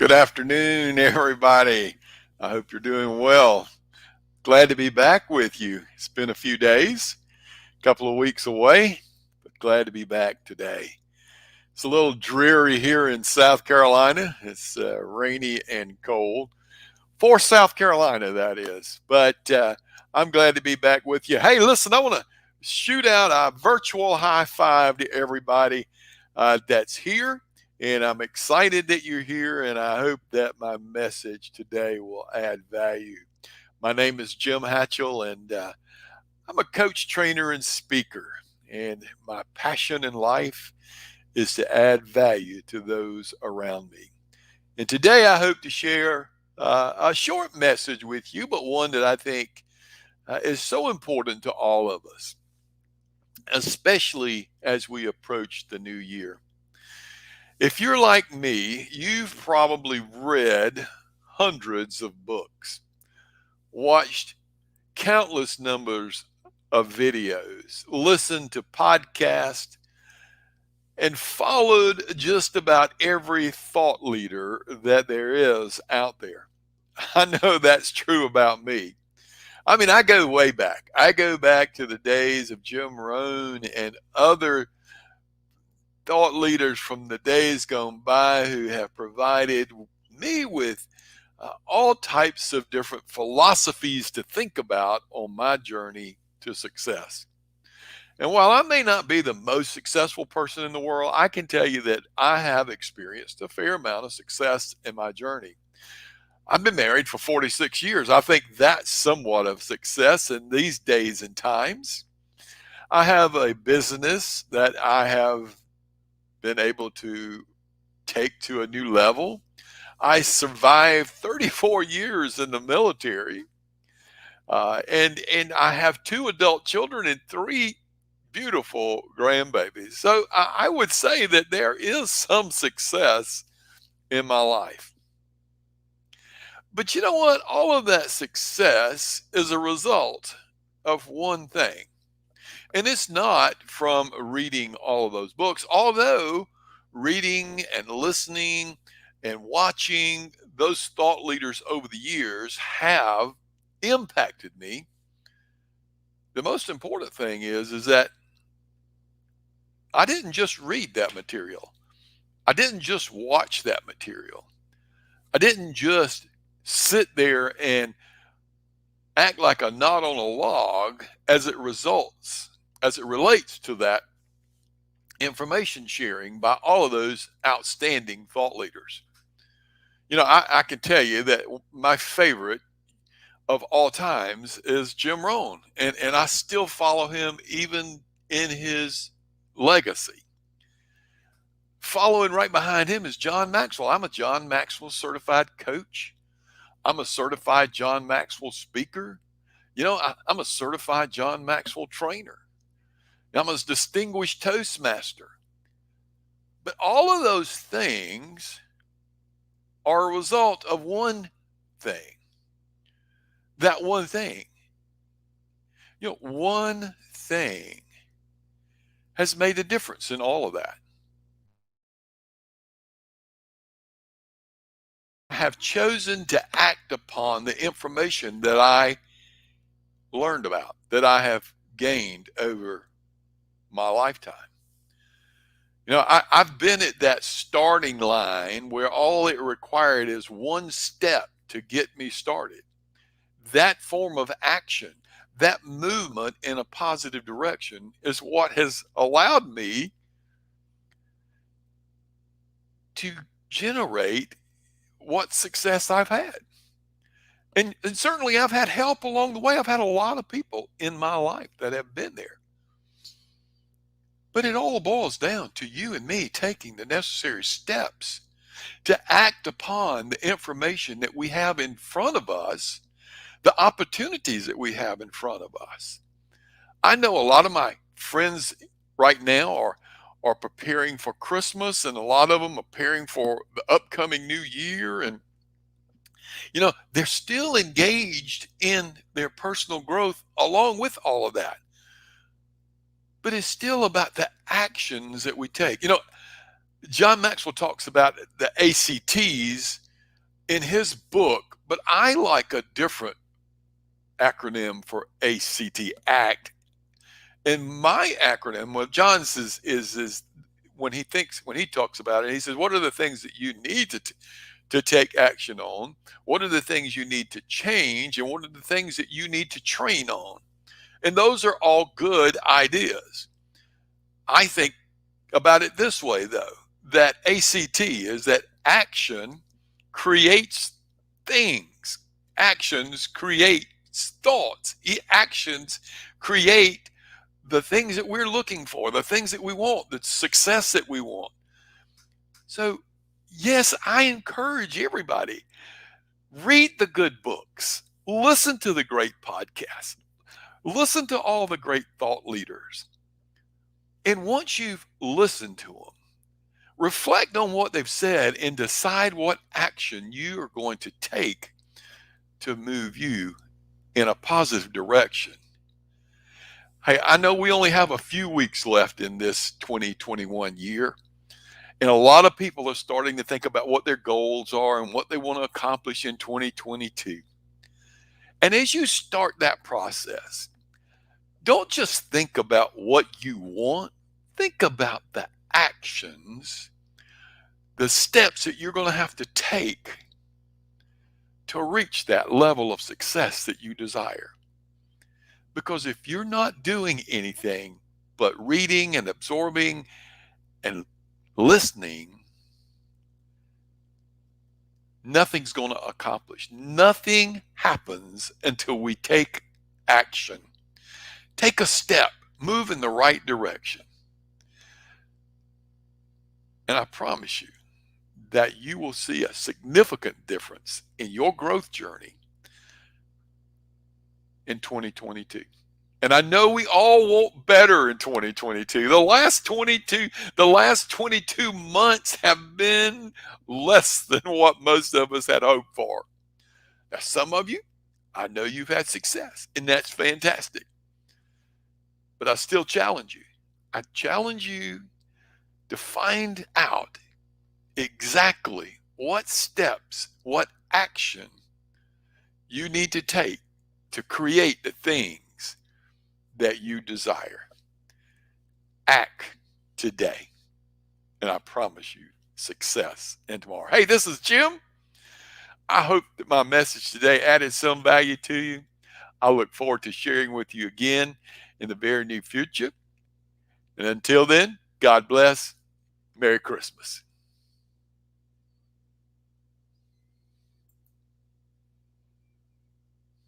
Good afternoon, everybody. I hope you're doing well. Glad to be back with you. It's been a few days, a couple of weeks away, but glad to be back today. It's a little dreary here in South Carolina. It's rainy and cold. For South Carolina, that is. But I'm glad to be back with you. Hey, listen, I want to shoot out a virtual high five to everybody that's here. And I'm excited that you're here, and I hope that my message today will add value. My name is Jim Hatchell, and I'm a coach, trainer, and speaker. And my passion in life is to add value to those around me. And today I hope to share a short message with you, but one that I think is so important to all of us, especially as we approach the new year. If you're like me, you've probably read hundreds of books, watched countless numbers of videos, listened to podcasts, and followed just about every thought leader that there is out there. I know that's true about me. I mean, I go way back. I go back to the days of Jim Rohn and other thought leaders from the days gone by who have provided me with all types of different philosophies to think about on my journey to success. And while I may not be the most successful person in the world, I can tell you that I have experienced a fair amount of success in my journey. I've been married for 46 years. I think that's somewhat of success in these days and times. I have a business that I have been able to take to a new level. I survived 34 years in the military, and I have 2 adult children and 3 beautiful grandbabies. So I would say that there is some success in my life. But you know what? All of that success is a result of one thing. And it's not from reading all of those books, although reading and listening and watching those thought leaders over the years have impacted me. The most important thing is that I didn't just read that material. I didn't just watch that material. I didn't just sit there and act like a knot on a log as it relates to that information sharing by all of those outstanding thought leaders. You know, I can tell you that my favorite of all times is Jim Rohn, and I still follow him even in his legacy. Following right behind him is John Maxwell. I'm a John Maxwell certified coach. I'm a certified John Maxwell speaker. You know, I'm a certified John Maxwell trainer. I'm a distinguished Toastmaster. But all of those things are a result of one thing. That one thing. You know, one thing has made a difference in all of that. I have chosen to act upon the information that I learned about, that I have gained over my lifetime. You know, I've been at that starting line where all it required is one step to get me started. That form of action, that movement in a positive direction is what has allowed me to generate what success I've had. And certainly I've had help along the way. I've had a lot of people in my life that have been there. But it all boils down to you and me taking the necessary steps to act upon the information that we have in front of us, the opportunities that we have in front of us. I know a lot of my friends right now are preparing for Christmas, and a lot of them are preparing for the upcoming new year. And, you know, they're still engaged in their personal growth along with all of that. But it's still about the actions that we take. You know, John Maxwell talks about the ACTs in his book, but I like a different acronym for ACT, ACT. And my acronym, well, John's is when he talks about it, he says, what are the things that you need to take action on? What are the things you need to change? And what are the things that you need to train on? And those are all good ideas. I think about it this way, though, that ACT is that action creates things. Actions create thoughts. Actions create the things that we're looking for, the things that we want, the success that we want. So, yes, I encourage everybody, read the good books, listen to the great podcasts, listen to all the great thought leaders. And once you've listened to them, reflect on what they've said and decide what action you are going to take to move you in a positive direction. Hey, I know we only have a few weeks left in this 2021 year, and a lot of people are starting to think about what their goals are and what they want to accomplish in 2022. And as you start that process, don't just think about what you want, think about the actions, the steps that you're going to have to take to reach that level of success that you desire. Because if you're not doing anything but reading and absorbing and listening, nothing's going to accomplish. Nothing happens until we take action. Take a step, move in the right direction. And I promise you that you will see a significant difference in your growth journey in 2022. And I know we all want better in 2022. The last 22 months have been less than what most of us had hoped for. Now, some of you, I know you've had success, and that's fantastic. But I still challenge you. I challenge you to find out exactly what steps, what action you need to take to create the things that you desire. Act today. And I promise you success in tomorrow. Hey, this is Jim. I hope that my message today added some value to you. I look forward to sharing with you again in the very near future. And until then, God bless. Merry Christmas.